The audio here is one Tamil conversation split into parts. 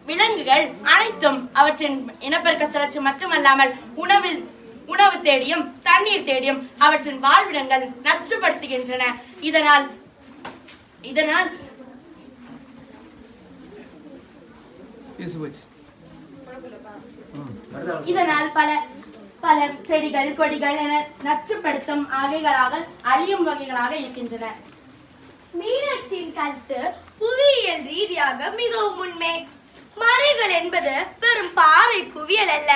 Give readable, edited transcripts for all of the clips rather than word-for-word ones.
விலங்குகள் அனைத்தும் அவற்றின் இனப்பெருக்க சுழற்சி மட்டுமல்லாமல் உணவு தேடியும் தண்ணீர் தேடியும் அவற்றின் வாழ்விடங்கள் நச்சுப்படுத்துகின்றன. இதனால் பல செடிகள் கொடிகள் என நச்சுப்படுத்தும் ஆகைகளாக அழியும் வகைகளாக இருக்கின்றன. மீனாட்சியின் கருத்து புவியியல் ரீதியாக மிகவும் உண்மை. மலைகள் என்பது வெறும் பாறை குவியல் அல்ல,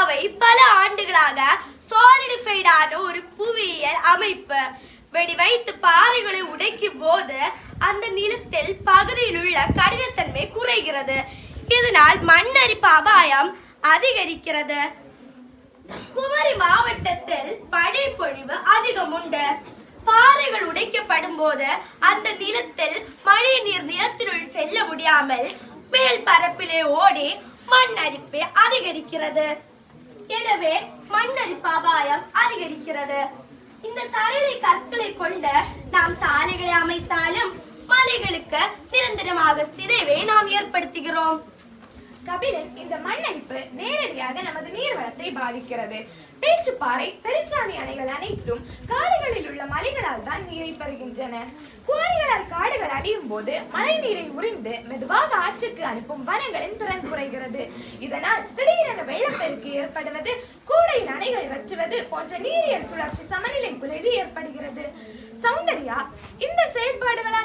அவை பல ஆண்டுகளாக சாலிடிஃபைடான ஒரு புவியியல் அமைப்பு. வெடி வைத்து பாறைகளை உடைக்கும் போது அந்த நிலத்தில் பகுதியில் உள்ள கடினத்தன்மை குறைகிறது. இதனால் மண்ணரிப்பு அபாயம் அதிகரிக்கிறது. குமரி மாவட்டத்தில் மழை பொழிவு அதிகம் உண்டு. பாறைகள் உடைக்கப்படும் போது அந்த நிலத்தில் மழை நீர் நிலத்தினுள் செல்ல முடியாமல் மேல் பரப்பிலே ஓடி மண் அரிப்பு அதிகரிக்கிறது. எனவே மண்ணரிப்பு அபாயம் அதிகரிக்கிறது. இந்த சரளை கற்களை கொண்டு நாம் சாலைகளை அமைத்தாலும் மலைகளுக்கு நிரந்தரமாக சிதைவை நாம் ஏற்படுத்துகிறோம். கபிலன், இந்த மண்ணரிப்பு நேரடியாக நமது நீர்வளத்தை பாதிக்கிறது. பேச்சுப்பாறை, பெருச்சாணி அணைகள் அனைத்தும் காடுகளில் உள்ள மலைகளால் தான் நீரை பெறுகின்றன. குவாரிகளால் காடுகள் அழியும் போது மழை நீரை உறிந்து மெதுவாக ஆற்றுக்கு அனுப்பும் வனங்களின் திறன் குறைகிறது. இதனால் திடீரென வெள்ளப்பெருக்கு ஏற்படுவது, கூடையின் அணைகள் வற்றுவது போன்ற நீரியல் சுழற்சி சமநிலை குலைவு ஏற்படுகிறது. சௌந்தர்யா, இந்த செயல்பாடுகளால்